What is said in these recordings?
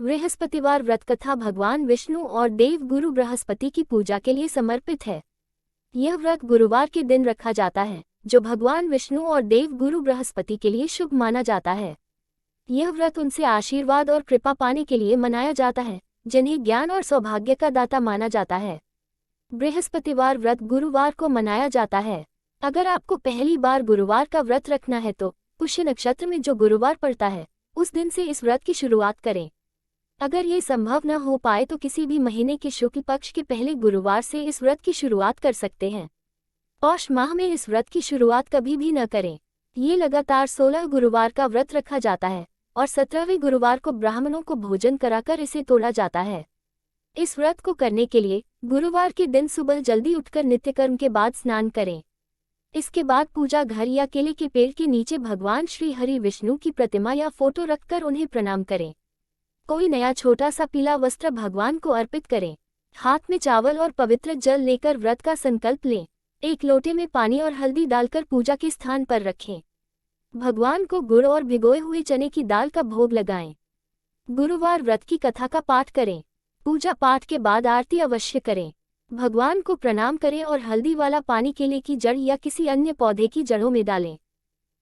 बृहस्पतिवार व्रत कथा भगवान विष्णु और देव गुरु बृहस्पति की पूजा के लिए समर्पित है। यह व्रत गुरुवार के दिन रखा जाता है, जो भगवान विष्णु और देव गुरु बृहस्पति के लिए शुभ माना जाता है। यह व्रत उनसे आशीर्वाद और कृपा पाने के लिए मनाया जाता है, जिन्हें ज्ञान और सौभाग्य का दाता माना जाता है। बृहस्पतिवार व्रत गुरुवार को मनाया जाता है। अगर आपको पहली बार गुरुवार का व्रत रखना है तो पुष्य नक्षत्र में जो गुरुवार पड़ता है उस दिन से इस व्रत की शुरुआत करें। अगर ये संभव न हो पाए तो किसी भी महीने के शुक्ल पक्ष के पहले गुरुवार से इस व्रत की शुरुआत कर सकते हैं। पौष माह में इस व्रत की शुरुआत कभी भी न करें। ये लगातार 16 गुरुवार का व्रत रखा जाता है और 17वें गुरुवार को ब्राह्मणों को भोजन कराकर इसे तोड़ा जाता है। इस व्रत को करने के लिए गुरुवार के दिन सुबह जल्दी उठकर नित्यकर्म के बाद स्नान करें। इसके बाद पूजा घर या केले के पेड़ के नीचे भगवान श्री हरि विष्णु की प्रतिमा या फोटो रखकर उन्हें प्रणाम करें। कोई नया छोटा सा पीला वस्त्र भगवान को अर्पित करें। हाथ में चावल और पवित्र जल लेकर व्रत का संकल्प लें। एक लोटे में पानी और हल्दी डालकर पूजा के स्थान पर रखें। भगवान को गुड़ और भिगोए हुए चने की दाल का भोग लगाएं। गुरुवार व्रत की कथा का पाठ करें। पूजा पाठ के बाद आरती अवश्य करें। भगवान को प्रणाम करें और हल्दी वाला पानी केले की जड़ या किसी अन्य पौधे की जड़ों में डालें।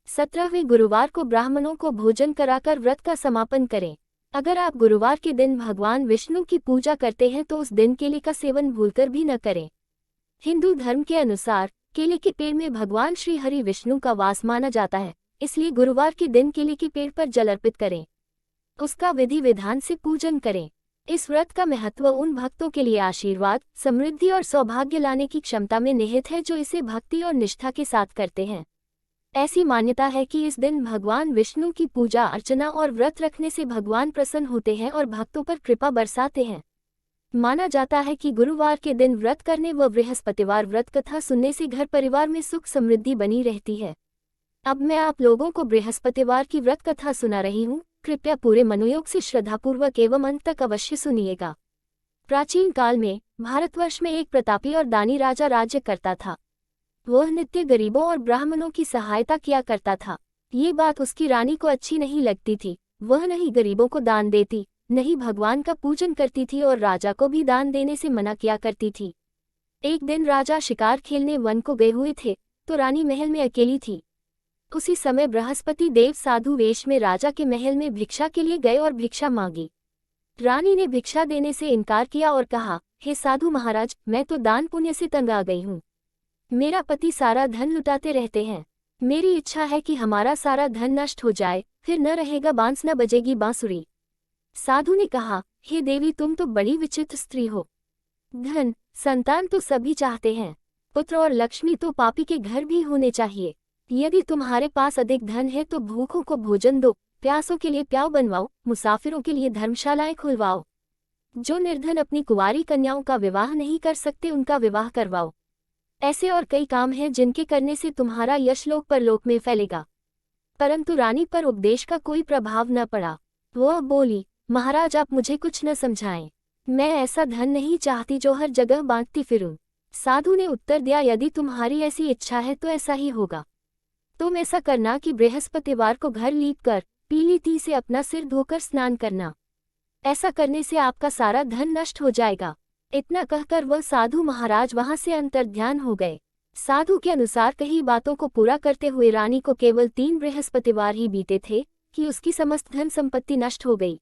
17वें गुरुवार को ब्राह्मणों को भोजन कराकर व्रत का समापन करें। अगर आप गुरुवार के दिन भगवान विष्णु की पूजा करते हैं तो उस दिन केले का सेवन भूलकर भी न करें। हिंदू धर्म के अनुसार केले के पेड़ में भगवान श्री हरि विष्णु का वास माना जाता है, इसलिए गुरुवार के दिन केले के पेड़ पर जल अर्पित करें। उसका विधि विधान से पूजन करें। इस व्रत का महत्व उन भक्तों के लिए आशीर्वाद, समृद्धि और सौभाग्य लाने की क्षमता में निहित है जो इसे भक्ति और निष्ठा के साथ करते हैं। ऐसी मान्यता है कि इस दिन भगवान विष्णु की पूजा अर्चना और व्रत रखने से भगवान प्रसन्न होते हैं और भक्तों पर कृपा बरसाते हैं। माना जाता है कि गुरुवार के दिन व्रत करने व बृहस्पतिवार व्रत कथा सुनने से घर परिवार में सुख समृद्धि बनी रहती है। अब मैं आप लोगों को बृहस्पतिवार की व्रत कथा सुना रही हूँ। कृपया पूरे मनोयोग से श्रद्धापूर्वक एवं अंत तक अवश्य सुनिएगा। प्राचीन काल में भारतवर्ष में एक प्रतापी और दानी राजा राज्य करता था। वह नित्य गरीबों और ब्राह्मणों की सहायता किया करता था। ये बात उसकी रानी को अच्छी नहीं लगती थी। वह नहीं गरीबों को दान देती, नहीं भगवान का पूजन करती थी और राजा को भी दान देने से मना किया करती थी। एक दिन राजा शिकार खेलने वन को गए हुए थे तो रानी महल में अकेली थी। उसी समय बृहस्पति देव साधु वेश में राजा के महल में भिक्षा के लिए गए और भिक्षा मांगी। रानी ने भिक्षा देने से इनकार किया और कहा, हे साधु महाराज, मैं तो दान पुण्य से तंग आ गई हूँ। मेरा पति सारा धन लुटाते रहते हैं। मेरी इच्छा है कि हमारा सारा धन नष्ट हो जाए, फिर न रहेगा बांस न बजेगी बांसुरी। साधु ने कहा, हे देवी, तुम तो बड़ी विचित्र स्त्री हो। धन संतान तो सभी चाहते हैं, पुत्र और लक्ष्मी तो पापी के घर भी होने चाहिए। यदि तुम्हारे पास अधिक धन है तो भूखों को भोजन दो, प्यासों के लिए प्याऊ बनवाओ, मुसाफिरों के लिए धर्मशालाएं खुलवाओ। जो निर्धन अपनी कुंवारी कन्याओं का विवाह नहीं कर सकते उनका विवाह करवाओ। ऐसे और कई काम हैं जिनके करने से तुम्हारा यश लोक परलोक में फैलेगा। परंतु रानी पर उपदेश का कोई प्रभाव न पड़ा। वह बोली, महाराज, आप मुझे कुछ न समझाएं। मैं ऐसा धन नहीं चाहती जो हर जगह बांटती फिरूं। साधु ने उत्तर दिया, यदि तुम्हारी ऐसी इच्छा है तो ऐसा ही होगा। तुम ऐसा करना कि बृहस्पतिवार को घर लीपकर पीली ती से अपना सिर धोकर स्नान करना। ऐसा करने से आपका सारा धन नष्ट हो जाएगा। इतना कहकर वह साधु महाराज वहां से अंतर्ध्यान हो गए। साधु के अनुसार कई बातों को पूरा करते हुए रानी को केवल 3 बृहस्पतिवार ही बीते थे कि उसकी समस्त धन संपत्ति नष्ट हो गई।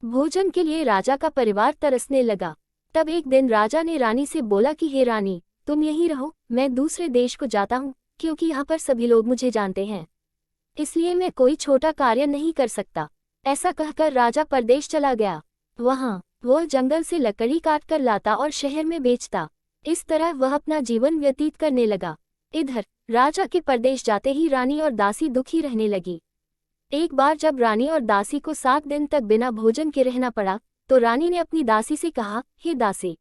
भोजन के लिए राजा का परिवार तरसने लगा। तब एक दिन राजा ने रानी से बोला कि हे रानी, तुम यहीं रहो, मैं दूसरे देश को जाता हूँ, क्योंकि यहाँ पर सभी लोग मुझे जानते हैं, इसलिए मैं कोई छोटा कार्य नहीं कर सकता। ऐसा कहकर राजा परदेश चला गया। वहाँ वह जंगल से लकड़ी काट कर लाता और शहर में बेचता। इस तरह वह अपना जीवन व्यतीत करने लगा। इधर राजा के परदेश जाते ही रानी और दासी दुखी रहने लगी। एक बार जब रानी और दासी को 7 दिन तक बिना भोजन के रहना पड़ा तो रानी ने अपनी दासी से कहा, हे दासी,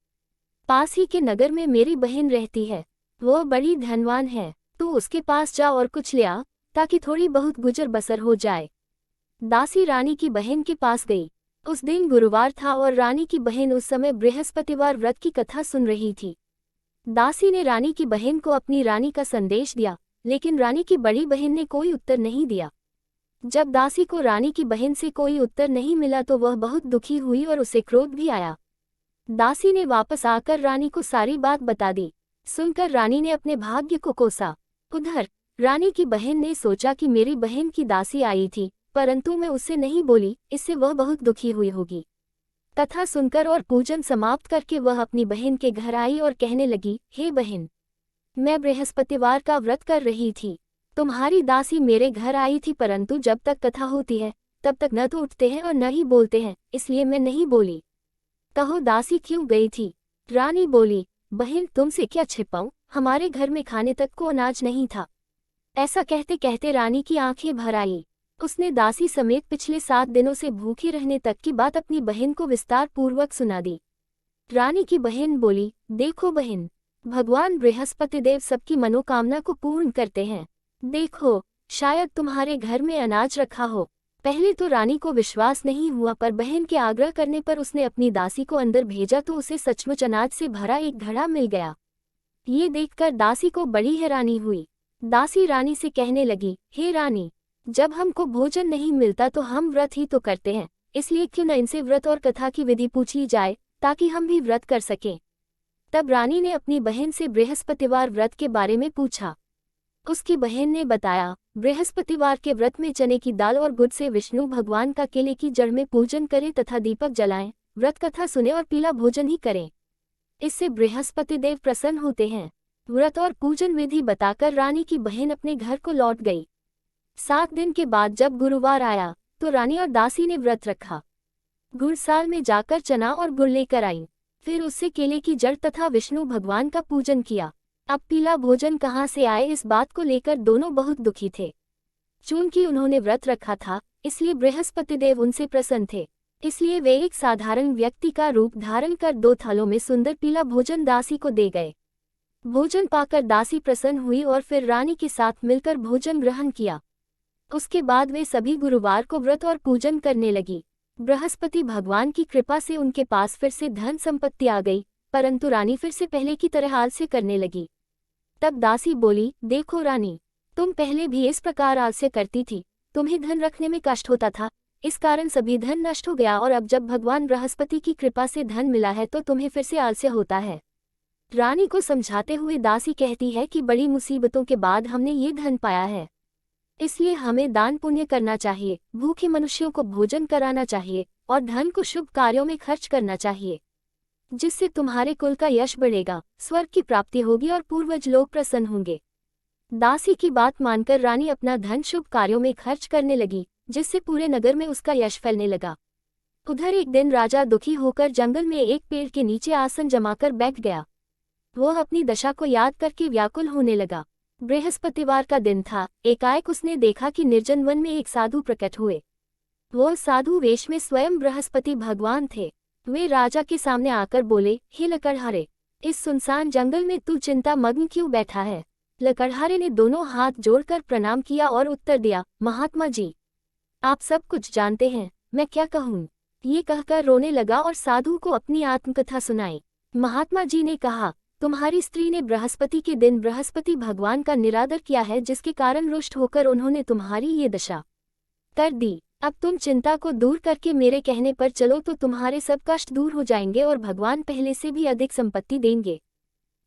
पास ही के नगर में मेरी बहन रहती है, वह बड़ी धनवान है, तू उसके पास जा और कुछ ले आ ताकि थोड़ी बहुत गुजर बसर हो जाए। दासी रानी की बहन के पास गई। उस दिन गुरुवार था और रानी की बहन उस समय बृहस्पतिवार व्रत की कथा सुन रही थी। दासी ने रानी की बहन को अपनी रानी का संदेश दिया, लेकिन रानी की बड़ी बहन ने कोई उत्तर नहीं दिया। जब दासी को रानी की बहन से कोई उत्तर नहीं मिला तो वह बहुत दुखी हुई और उसे क्रोध भी आया। दासी ने वापस आकर रानी को सारी बात बता दी। सुनकर रानी ने अपने भाग्य को कोसा। उधर रानी की बहन ने सोचा कि मेरी बहन की दासी आई थी, परंतु मैं उससे नहीं बोली, इससे वह बहुत दुखी हुई होगी। कथा सुनकर और पूजन समाप्त करके वह अपनी बहन के घर आई और कहने लगी, हे बहन, मैं बृहस्पतिवार का व्रत कर रही थी। तुम्हारी दासी मेरे घर आई थी, परंतु जब तक कथा होती है तब तक न तो उठते हैं और न ही बोलते हैं, इसलिए मैं नहीं बोली। कहो दासी क्यों गई थी? रानी बोली, बहन तुमसे क्या छिपाऊं, हमारे घर में खाने तक को अनाज नहीं था। ऐसा कहते कहते रानी की आंखें भर आई। उसने दासी समेत पिछले 7 दिनों से भूखी रहने तक की बात अपनी बहन को विस्तार पूर्वक सुना दी। रानी की बहन बोली, देखो बहन, भगवान बृहस्पतिदेव सबकी मनोकामना को पूर्ण करते हैं। देखो, शायद तुम्हारे घर में अनाज रखा हो। पहले तो रानी को विश्वास नहीं हुआ, पर बहन के आग्रह करने पर उसने अपनी दासी को अंदर भेजा तो उसे सचमुच अनाज से भरा एक घड़ा मिल गया। ये देखकर दासी को बड़ी हैरानी हुई। दासी रानी से कहने लगी, हे रानी, जब हमको भोजन नहीं मिलता तो हम व्रत ही तो करते हैं, इसलिए क्यों न इनसे व्रत और कथा की विधि पूछ ली जाए ताकि हम भी व्रत कर सकें। तब रानी ने अपनी बहन से बृहस्पतिवार व्रत के बारे में पूछा। उसकी बहन ने बताया, बृहस्पतिवार के व्रत में चने की दाल और गुड़ से विष्णु भगवान का केले की जड़ में पूजन करें तथा दीपक जलाएं, व्रत कथा सुने और पीला भोजन ही करें। इससे बृहस्पतिदेव प्रसन्न होते हैं। व्रत और पूजन विधि बताकर रानी की बहन अपने घर को लौट गई। 7 दिन के बाद जब गुरुवार आया तो रानी और दासी ने व्रत रखा। गुड़साल में जाकर चना और गुड़ लेकर आई, फिर उससे केले की जड़ तथा विष्णु भगवान का पूजन किया। अब पीला भोजन कहाँ से आए, इस बात को लेकर दोनों बहुत दुखी थे। चूंकि उन्होंने व्रत रखा था, इसलिए बृहस्पतिदेव उनसे प्रसन्न थे, इसलिए वे एक साधारण व्यक्ति का रूप धारण कर 2 थालों में सुंदर पीला भोजन दासी को दे गए। भोजन पाकर दासी प्रसन्न हुई और फिर रानी के साथ मिलकर भोजन ग्रहण किया। उसके बाद वे सभी गुरुवार को व्रत और पूजन करने लगी। बृहस्पति भगवान की कृपा से उनके पास फिर से धन संपत्ति आ गई, परंतु रानी फिर से पहले की तरह आलस्य करने लगी। तब दासी बोली, देखो रानी, तुम पहले भी इस प्रकार आलस्य करती थी, तुम्हें धन रखने में कष्ट होता था, इस कारण सभी धन नष्ट हो गया, और अब जब भगवान बृहस्पति की कृपा से धन मिला है तो तुम्हें फिर से आलस्य होता है। रानी को समझाते हुए दासी कहती है कि बड़ी मुसीबतों के बाद हमने ये धन पाया है, इसलिए हमें दान पुण्य करना चाहिए, भूखे मनुष्यों को भोजन कराना चाहिए और धन को शुभ कार्यों में खर्च करना चाहिए, जिससे तुम्हारे कुल का यश बढ़ेगा, स्वर्ग की प्राप्ति होगी और पूर्वज लोग प्रसन्न होंगे। दासी की बात मानकर रानी अपना धन शुभ कार्यों में खर्च करने लगी, जिससे पूरे नगर में उसका यश फैलने लगा। उधर एक दिन राजा दुखी होकर जंगल में एक पेड़ के नीचे आसन जमाकर बैठ गया। वह अपनी दशा को याद करके व्याकुल होने लगा। बृहस्पतिवार का दिन था। एकाएक उसने देखा कि निर्जन वन में एक साधु प्रकट हुए। वह साधु वेश में स्वयं बृहस्पति भगवान थे। वे राजा के सामने आकर बोले, हे लकड़हारे, इस सुनसान जंगल में तू चिंता मग्न क्यों बैठा है? लकड़हारे ने दोनों हाथ जोड़कर प्रणाम किया और उत्तर दिया, महात्मा जी, आप सब कुछ जानते हैं, मैं क्या कहूँ? ये कहकर रोने लगा और साधु को अपनी आत्मकथा सुनाई। महात्मा जी ने कहा, तुम्हारी स्त्री ने बृहस्पति के दिन बृहस्पति भगवान का निरादर किया है, जिसके कारण रुष्ट होकर उन्होंने तुम्हारी ये दशा कर दी। अब तुम चिंता को दूर करके मेरे कहने पर चलो तो तुम्हारे सब कष्ट दूर हो जाएंगे और भगवान पहले से भी अधिक संपत्ति देंगे।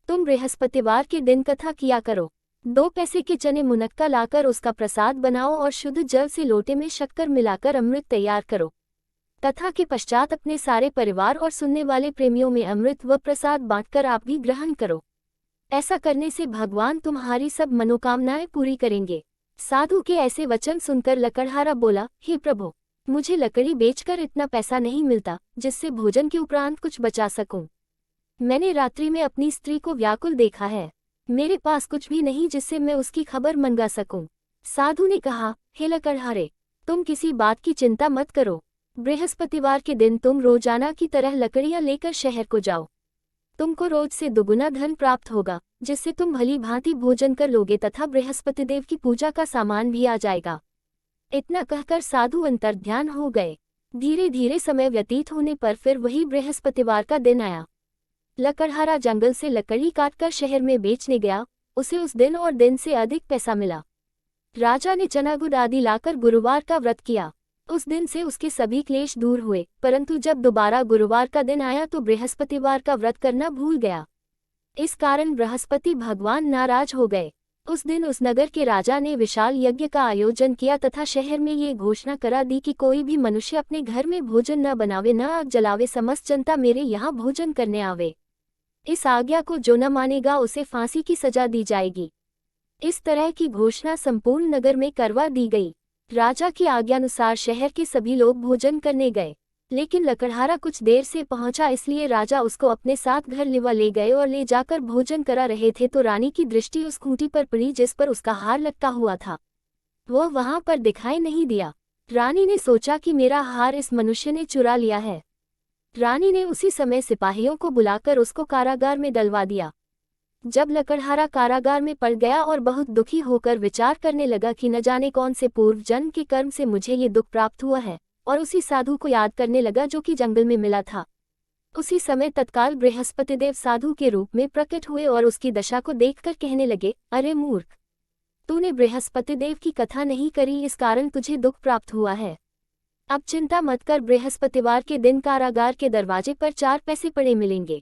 तुम बृहस्पतिवार के दिन कथा किया करो। 2 पैसे के चने मुनक्का लाकर उसका प्रसाद बनाओ और शुद्ध जल से लोटे में शक्कर मिलाकर अमृत तैयार करो। कथा के पश्चात अपने सारे परिवार और सुनने वाले प्रेमियों में अमृत व प्रसाद बांटकर आप भी ग्रहण करो। ऐसा करने से भगवान तुम्हारी सब मनोकामनाएं पूरी करेंगे। साधु के ऐसे वचन सुनकर लकड़हारा बोला, हे प्रभु, मुझे लकड़ी बेचकर इतना पैसा नहीं मिलता जिससे भोजन के उपरांत कुछ बचा सकूं। मैंने रात्रि में अपनी स्त्री को व्याकुल देखा है, मेरे पास कुछ भी नहीं जिससे मैं उसकी खबर मंगा सकूं। साधु ने कहा, हे लकड़हारे, तुम किसी बात की चिंता मत करो। बृहस्पतिवार के दिन तुम रोजाना की तरह लकड़ियां लेकर शहर को जाओ। तुमको रोज से दुगुना धन प्राप्त होगा, जिससे तुम भली भांति भोजन कर लोगे तथा बृहस्पतिदेव की पूजा का सामान भी आ जाएगा। इतना कहकर साधु अंतर्ध्यान हो गए। धीरे धीरे समय व्यतीत होने पर फिर वही बृहस्पतिवार का दिन आया। लकड़हारा जंगल से लकड़ी काटकर शहर में बेचने गया। उसे उस दिन और दिन से अधिक पैसा मिला। राजा ने चना गुड़ आदि लाकर गुरुवार का व्रत किया। उस दिन से उसके सभी क्लेश दूर हुए, परंतु जब दोबारा गुरुवार का दिन आया तो बृहस्पतिवार का व्रत करना भूल गया। इस कारण बृहस्पति भगवान नाराज हो गए। उस दिन उस नगर के राजा ने विशाल यज्ञ का आयोजन किया तथा शहर में ये घोषणा करा दी कि कोई भी मनुष्य अपने घर में भोजन न बनावे, न आग जलावे, समस्त जनता मेरे यहाँ भोजन करने आवे। इस आज्ञा को जो न मानेगा उसे फांसी की सजा दी जाएगी। इस तरह की घोषणा संपूर्ण नगर में करवा दी गई। राजा की आज्ञानुसार शहर के सभी लोग भोजन करने गए, लेकिन लकड़हारा कुछ देर से पहुंचा, इसलिए राजा उसको अपने साथ घर ले गए और ले जाकर भोजन करा रहे थे तो रानी की दृष्टि उस खूंटी पर पड़ी जिस पर उसका हार लटका हुआ था। वह वहां पर दिखाई नहीं दिया। रानी ने सोचा कि मेरा हार इस मनुष्य ने चुरा लिया है। रानी ने उसी समय सिपाहियों को बुलाकर उसको कारागार में डलवा दिया। जब लकड़हारा कारागार में पड़ गया और बहुत दुखी होकर विचार करने लगा कि न जाने कौन से पूर्व जन्म के कर्म से मुझे ये दुख प्राप्त हुआ है, और उसी साधु को याद करने लगा जो कि जंगल में मिला था। उसी समय तत्काल बृहस्पतिदेव साधु के रूप में प्रकट हुए और उसकी दशा को देखकर कहने लगे, अरे मूर्ख, तूने बृहस्पतिदेव की कथा नहीं करी, इस कारण तुझे दुख प्राप्त हुआ है। अब चिंता मत कर, बृहस्पतिवार के दिन कारागार के दरवाजे पर 4 पैसे पड़े मिलेंगे,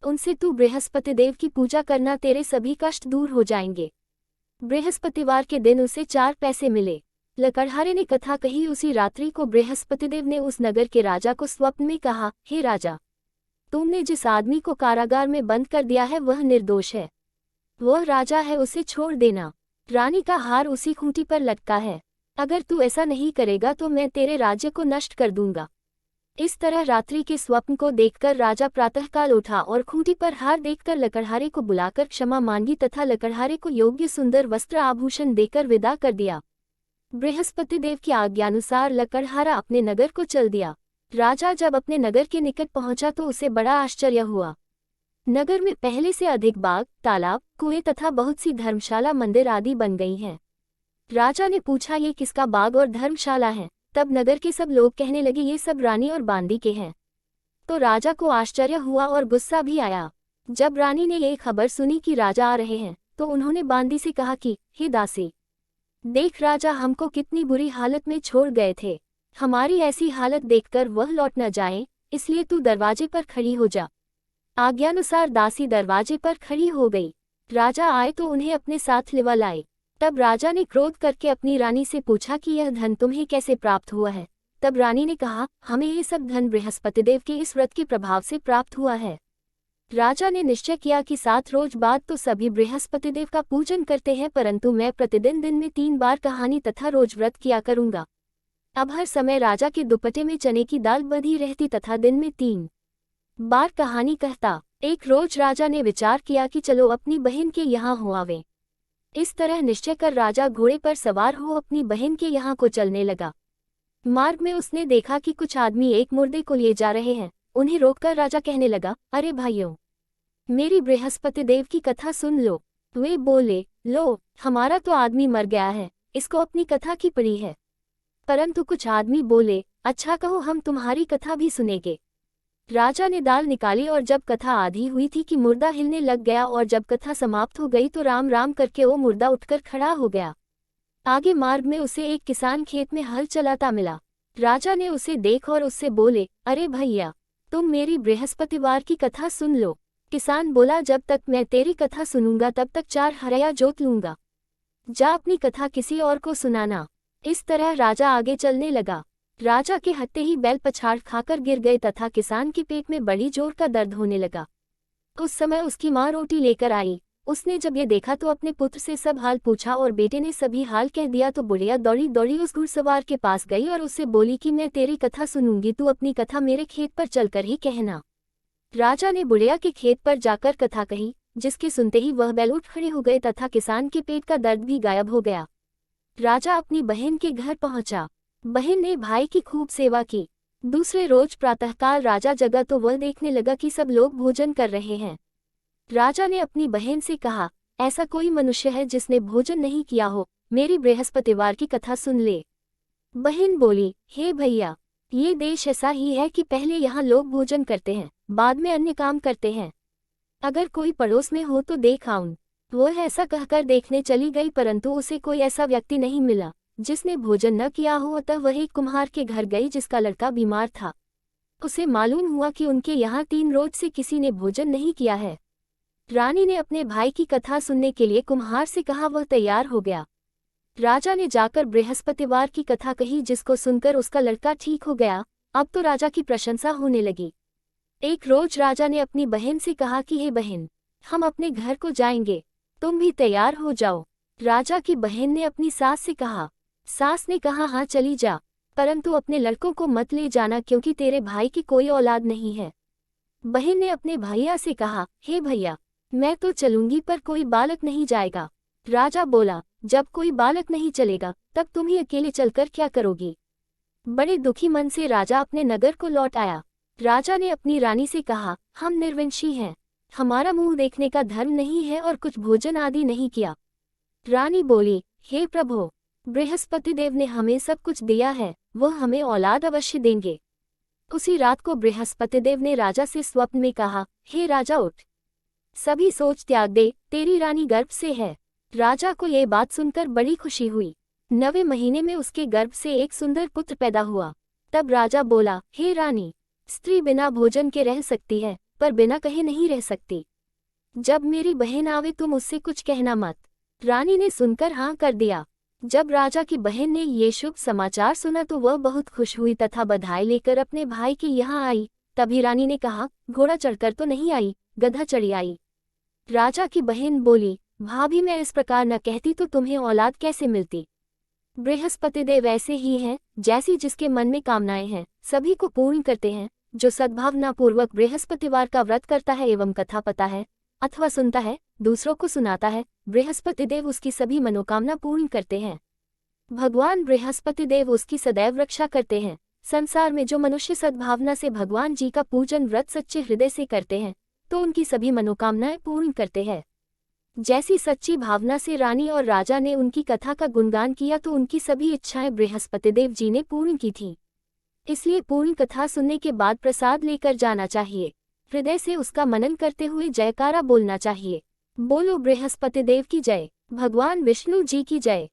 उनसे तू बृहस्पतिदेव की पूजा करना, तेरे सभी कष्ट दूर हो जाएंगे। बृहस्पतिवार के दिन उसे 4 पैसे मिले। लकड़हारे ने कथा कही। उसी रात्रि को बृहस्पतिदेव ने उस नगर के राजा को स्वप्न में कहा, हे राजा, तुमने जिस आदमी को कारागार में बंद कर दिया है वह निर्दोष है, वह राजा है, उसे छोड़ देना। रानी का हार उसी खूंटी पर लटका है, अगर तू ऐसा नहीं करेगा तो मैं तेरे राज्य को नष्ट कर दूंगा। इस तरह रात्रि के स्वप्न को देखकर राजा प्रातःकाल उठा और खूंटी पर हार देखकर लकड़हारे को बुलाकर क्षमा मांगी तथा लकड़हारे को योग्य सुंदर वस्त्र आभूषण देकर विदा कर दिया। बृहस्पतिदेव की आज्ञानुसार लकड़हारा अपने नगर को चल दिया। राजा जब अपने नगर के निकट पहुंचा तो उसे बड़ा आश्चर्य हुआ। नगर में पहले से अधिक बाग, तालाब, कुएं तथा बहुत सी धर्मशाला, मंदिर आदि बन गई हैं। राजा ने पूछा, ये किसका बाग और धर्मशाला है? तब नगर के सब लोग कहने लगे, ये सब रानी और बांदी के हैं। तो राजा को आश्चर्य हुआ और गुस्सा भी आया। जब रानी ने ये खबर सुनी कि राजा आ रहे हैं तो उन्होंने बांदी से कहा कि हे दासी, देख राजा हमको कितनी बुरी हालत में छोड़ गए थे, हमारी ऐसी हालत देखकर वह लौट न जाए, इसलिए तू दरवाजे पर खड़ी हो जा। आज्ञानुसार दासी दरवाजे पर खड़ी हो गई। राजा आए तो उन्हें अपने साथ लिवा लाए। तब राजा ने क्रोध करके अपनी रानी से पूछा कि यह धन तुम्हें कैसे प्राप्त हुआ है? तब रानी ने कहा, हमें ये सब धन बृहस्पतिदेव के इस व्रत के प्रभाव से प्राप्त हुआ है। राजा ने निश्चय किया कि 7 रोज बाद तो सभी बृहस्पतिदेव का पूजन करते हैं, परंतु मैं प्रतिदिन दिन में 3 बार कहानी तथा रोज व्रत किया करूंगा। अब हर समय राजा के दुपट्टे में चने की दाल बंधी रहती तथा दिन में 3 बार कहानी कहता। एक रोज राजा ने विचार किया कि चलो अपनी बहन के यहाँ हो आवे। इस तरह निश्चय कर राजा घोड़े पर सवार हो अपनी बहन के यहाँ को चलने लगा। मार्ग में उसने देखा कि कुछ आदमी एक मुर्दे को लिए जा रहे हैं। उन्हें रोककर राजा कहने लगा, अरे भाइयों, मेरी बृहस्पतिदेव की कथा सुन लो। वे बोले, लो, हमारा तो आदमी मर गया है, इसको अपनी कथा की पड़ी है। परंतु कुछ आदमी बोले, अच्छा कहो, हम तुम्हारी कथा भी सुनेंगे। राजा ने दाल निकाली और जब कथा आधी हुई थी कि मुर्दा हिलने लग गया, और जब कथा समाप्त हो गई तो राम राम करके वो मुर्दा उठकर खड़ा हो गया। आगे मार्ग में उसे एक किसान खेत में हल चलाता मिला। राजा ने उसे देख और उससे बोले, अरे भैया, तुम मेरी बृहस्पतिवार की कथा सुन लो। किसान बोला, जब तक मैं तेरी कथा सुनूंगा तब तक 4 हरया जोत लूंगा, जा अपनी कथा किसी और को सुनाना। इस तरह राजा आगे चलने लगा। राजा के हत्ते ही बैल पछाड़ खाकर गिर गए तथा किसान के पेट में बड़ी जोर का दर्द होने लगा। उस समय उसकी माँ रोटी लेकर आई। उसने जब ये देखा तो अपने पुत्र से सब हाल पूछा और बेटे ने सभी हाल कह दिया तो बुढ़िया दौड़ी दौड़ी उस घुड़सवार के पास गई और उससे बोली कि मैं तेरी कथा सुनूंगी, तू अपनी कथा मेरे खेत पर चलकर ही कहना। राजा ने बुढ़िया के खेत पर जाकर कथा कही, जिसके सुनते ही वह बैल उठ खड़े हो गए तथा किसान के पेट का दर्द भी गायब हो गया। राजा अपनी बहन के घर पहुंचा। बहन ने भाई की खूब सेवा की। दूसरे रोज प्रातःकाल राजा जगा तो वह देखने लगा कि सब लोग भोजन कर रहे हैं। राजा ने अपनी बहन से कहा, ऐसा कोई मनुष्य है जिसने भोजन नहीं किया हो, मेरी बृहस्पतिवार की कथा सुन ले। बहन बोली, हे भैया, ये देश ऐसा ही है कि पहले यहाँ लोग भोजन करते हैं, बाद में अन्य काम करते हैं। अगर कोई पड़ोस में हो तो देख आऊं। वह ऐसा कहकर देखने चली गई, परंतु उसे कोई ऐसा व्यक्ति नहीं मिला जिसने भोजन न किया हो। अतः वह एक कुम्हार के घर गई जिसका लड़का बीमार था। उसे मालूम हुआ कि उनके यहाँ 3 रोज से किसी ने भोजन नहीं किया है। रानी ने अपने भाई की कथा सुनने के लिए कुम्हार से कहा। वह तैयार हो गया। राजा ने जाकर बृहस्पतिवार की कथा कही, जिसको सुनकर उसका लड़का ठीक हो गया। अब तो राजा की प्रशंसा होने लगी। एक रोज राजा ने अपनी बहन से कहा कि हे बहन, हम अपने घर को जाएंगे, तुम भी तैयार हो जाओ। राजा की बहन ने अपनी सास से कहा। सास ने कहा, हाँ चली जा, परंतु अपने लड़कों को मत ले जाना, क्योंकि तेरे भाई की कोई औलाद नहीं है। बहन ने अपने भैया से कहा, हे भैया, मैं तो चलूंगी पर कोई बालक नहीं जाएगा। राजा बोला, जब कोई बालक नहीं चलेगा तब तुम ही अकेले चलकर क्या करोगी। बड़े दुखी मन से राजा अपने नगर को लौट आया। राजा ने अपनी रानी से कहा, हम निर्वंशी हैं, हमारा मुंह देखने का धर्म नहीं है और कुछ भोजन आदि नहीं किया। रानी बोली, हे प्रभु, बृहस्पति देव ने हमें सब कुछ दिया है, वह हमें औलाद अवश्य देंगे। उसी रात को बृहस्पति देव ने राजा से स्वप्न में कहा, हे राजा उठ, सभी सोच त्याग दे, तेरी रानी गर्भ से है। राजा को यह बात सुनकर बड़ी खुशी हुई। 9वें महीने में उसके गर्भ से एक सुंदर पुत्र पैदा हुआ। तब राजा बोला, हे रानी, स्त्री बिना भोजन के रह सकती है, पर बिना कहे नहीं रह सकती। जब मेरी बहन आवे तुम उससे कुछ कहना मत। रानी ने सुनकर हाँ कर दिया। जब राजा की बहन ने ये शुभ समाचार सुना तो वह बहुत खुश हुई तथा बधाई लेकर अपने भाई के यहाँ आई। तभी रानी ने कहा, घोड़ा चढ़कर तो नहीं आई, गधा चढ़ी आई। राजा की बहन बोली, भाभी, मैं इस प्रकार न कहती तो तुम्हें औलाद कैसे मिलती। बृहस्पति देव ऐसे ही हैं, जैसी जिसके मन में कामनाएं हैं सभी को पूर्ण करते हैं। जो सद्भावनापूर्वक बृहस्पतिवार का व्रत करता है एवं कथा पता है अथवा सुनता है, दूसरों को सुनाता है, बृहस्पति देव उसकी सभी मनोकामना पूर्ण करते हैं। भगवान बृहस्पति देव उसकी सदैव रक्षा करते हैं। संसार में जो मनुष्य सद्भावना से भगवान जी का पूजन व्रत सच्चे हृदय से करते हैं तो उनकी सभी मनोकामनाएं पूर्ण करते हैं। जैसी सच्ची भावना से रानी और राजा ने उनकी कथा का गुणगान किया तो उनकी सभी इच्छाएं बृहस्पति देव जी ने पूर्ण की थीं। इसलिए पूर्ण कथा सुनने के बाद प्रसाद लेकर जाना चाहिए। हृदय से उसका मनन करते हुए जयकारा बोलना चाहिए। बोलो बृहस्पति देव की जय, भगवान विष्णु जी की जय।